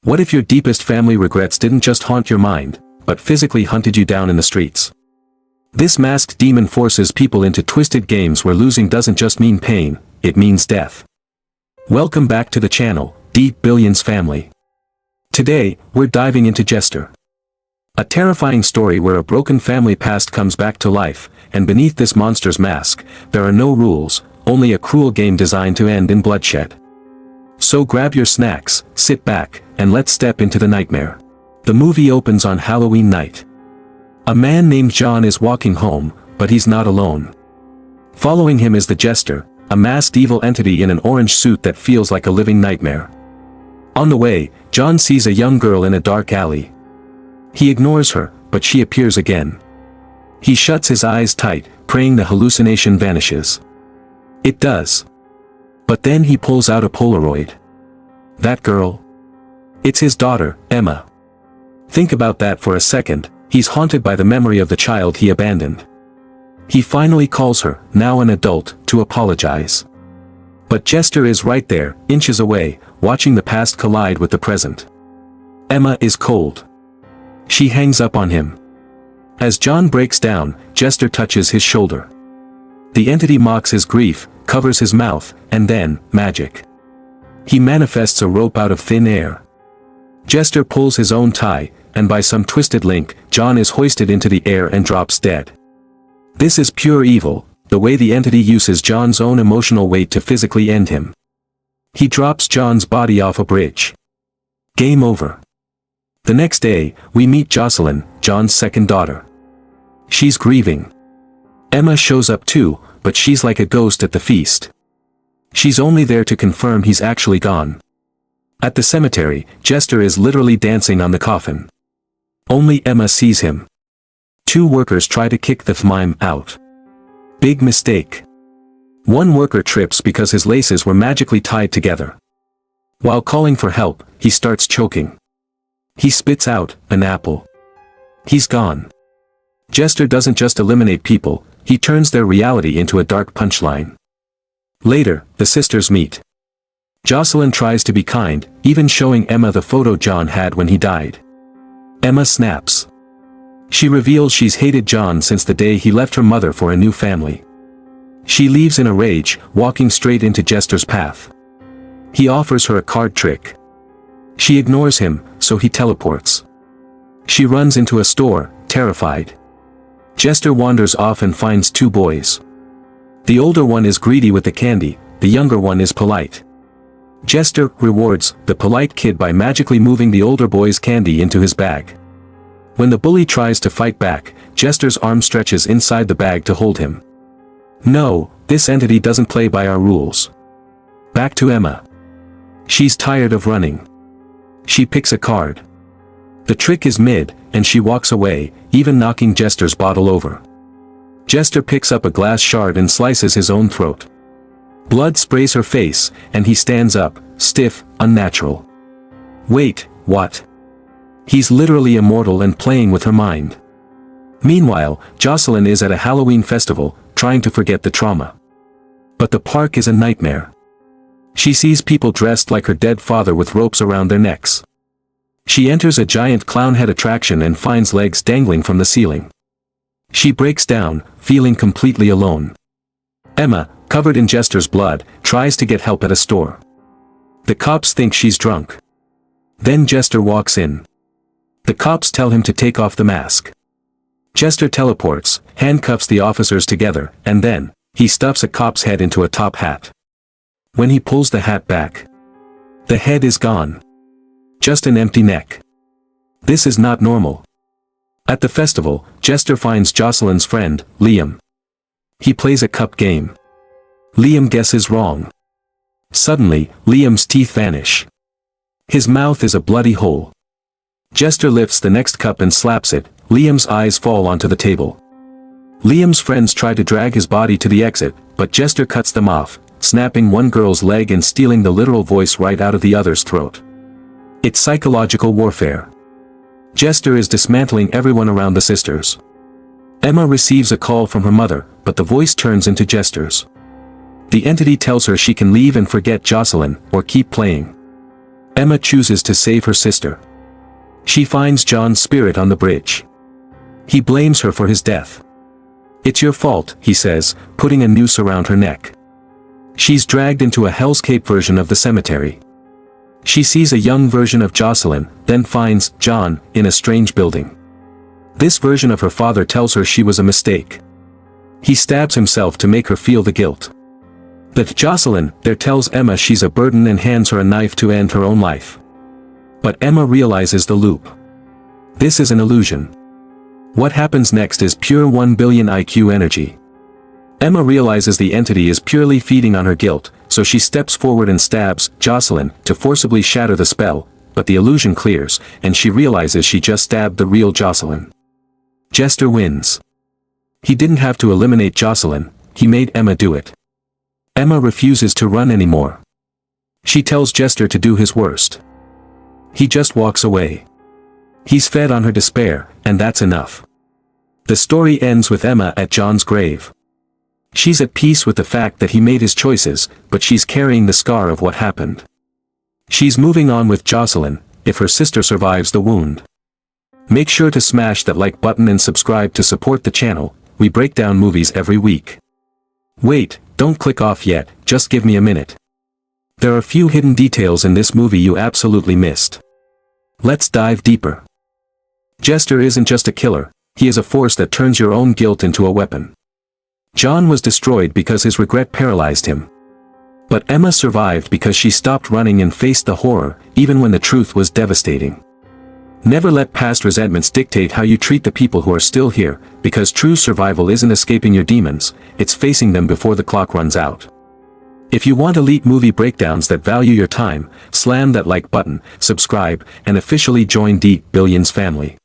What if your deepest family regrets didn't just haunt your mind, but physically hunted you down in the streets? This masked demon forces people into twisted games where losing doesn't just mean pain, it means death. Welcome back to the channel, D Billionz family. Today, we're diving into Jester. A terrifying story where a broken family past comes back to life, and beneath this monster's mask, there are no rules, only a cruel game designed to end in bloodshed. So grab your snacks, sit back, and let's step into the nightmare. The movie opens on Halloween night. A man named John is walking home, but he's not alone. Following him is the Jester, a masked evil entity in an orange suit that feels like a living nightmare. On the way, John sees a young girl in a dark alley. He ignores her, but she appears again. He shuts his eyes tight, praying the hallucination vanishes. It does. But then he pulls out a Polaroid. That girl? It's his daughter, Emma. Think about that for a second, he's haunted by the memory of the child he abandoned. He finally calls her, now an adult, to apologize. But Jester is right there, inches away, watching the past collide with the present. Emma is cold. She hangs up on him. As John breaks down, Jester touches his shoulder. The entity mocks his grief, covers his mouth, and then, magic. He manifests a rope out of thin air. Jester pulls his own tie, and by some twisted link, John is hoisted into the air and drops dead. This is pure evil, the way the entity uses John's own emotional weight to physically end him. He drops John's body off a bridge. Game over. The next day, we meet Jocelyn, John's second daughter. She's grieving. Emma shows up too, but she's like a ghost at the feast. She's only there to confirm he's actually gone. At the cemetery, Jester is literally dancing on the coffin. Only Emma sees him. Two workers try to kick the mime out. Big mistake. One worker trips because his laces were magically tied together. While calling for help, he starts choking. He spits out an apple. He's gone. Jester doesn't just eliminate people, he turns their reality into a dark punchline. Later, the sisters meet. Jocelyn tries to be kind, even showing Emma the photo John had when he died. Emma snaps. She reveals she's hated John since the day he left her mother for a new family. She leaves in a rage, walking straight into Jester's path. He offers her a card trick. She ignores him, so he teleports. She runs into a store, terrified. Jester wanders off and finds two boys. The older one is greedy with the candy, the younger one is polite. Jester rewards the polite kid by magically moving the older boy's candy into his bag. When the bully tries to fight back, Jester's arm stretches inside the bag to hold him. No, this entity doesn't play by our rules. Back to Emma. She's tired of running. She picks a card. The trick is mid, and she walks away, even knocking Jester's bottle over. Jester picks up a glass shard and slices his own throat. Blood sprays her face, and he stands up, stiff, unnatural. Wait, what? He's literally immortal and playing with her mind. Meanwhile, Jocelyn is at a Halloween festival, trying to forget the trauma. But the park is a nightmare. She sees people dressed like her dead father with ropes around their necks. She enters a giant clown head attraction and finds legs dangling from the ceiling. She breaks down, feeling completely alone. Emma, covered in Jester's blood, tries to get help at a store. The cops think she's drunk. Then Jester walks in. The cops tell him to take off the mask. Jester teleports, handcuffs the officers together, and then, he stuffs a cop's head into a top hat. When he pulls the hat back, the head is gone. Just an empty neck. This is not normal. At the festival, Jester finds Jocelyn's friend, Liam. He plays a cup game. Liam guesses wrong. Suddenly, Liam's teeth vanish. His mouth is a bloody hole. Jester lifts the next cup and slaps it, Liam's eyes fall onto the table. Liam's friends try to drag his body to the exit, but Jester cuts them off, snapping one girl's leg and stealing the literal voice right out of the other's throat. It's psychological warfare. Jester is dismantling everyone around the sisters. Emma receives a call from her mother, but the voice turns into Jester's. The entity tells her she can leave and forget Jocelyn, or keep playing. Emma chooses to save her sister. She finds John's spirit on the bridge. He blames her for his death. "It's your fault," he says, putting a noose around her neck. She's dragged into a Hell's Cape version of the cemetery. She sees a young version of Jocelyn, then finds John in a strange building. This version of her father tells her she was a mistake. He stabs himself to make her feel the guilt. But Jocelyn there tells Emma she's a burden and hands her a knife to end her own life. But Emma realizes the loop. This is an illusion. What happens next is pure 1 billion IQ energy. Emma realizes the entity is purely feeding on her guilt, so she steps forward and stabs Jocelyn to forcibly shatter the spell, but the illusion clears, and she realizes she just stabbed the real Jocelyn. Jester wins. He didn't have to eliminate Jocelyn, he made Emma do it. Emma refuses to run anymore. She tells Jester to do his worst. He just walks away. He's fed on her despair, and that's enough. The story ends with Emma at John's grave. She's at peace with the fact that he made his choices, but she's carrying the scar of what happened. She's moving on with Jocelyn, if her sister survives the wound. Make sure to smash that like button and subscribe to support the channel. We break down movies every week. Wait, don't click off yet, just give me a minute. There are a few hidden details in this movie you absolutely missed. Let's dive deeper. Jester isn't just a killer, he is a force that turns your own guilt into a weapon. John was destroyed because his regret paralyzed him. But Emma survived because she stopped running and faced the horror, even when the truth was devastating. Never let past resentments dictate how you treat the people who are still here, because true survival isn't escaping your demons, it's facing them before the clock runs out. If you want elite movie breakdowns that value your time, slam that like button, subscribe, and officially join D Billionz family.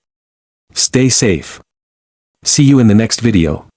Stay safe. See you in the next video.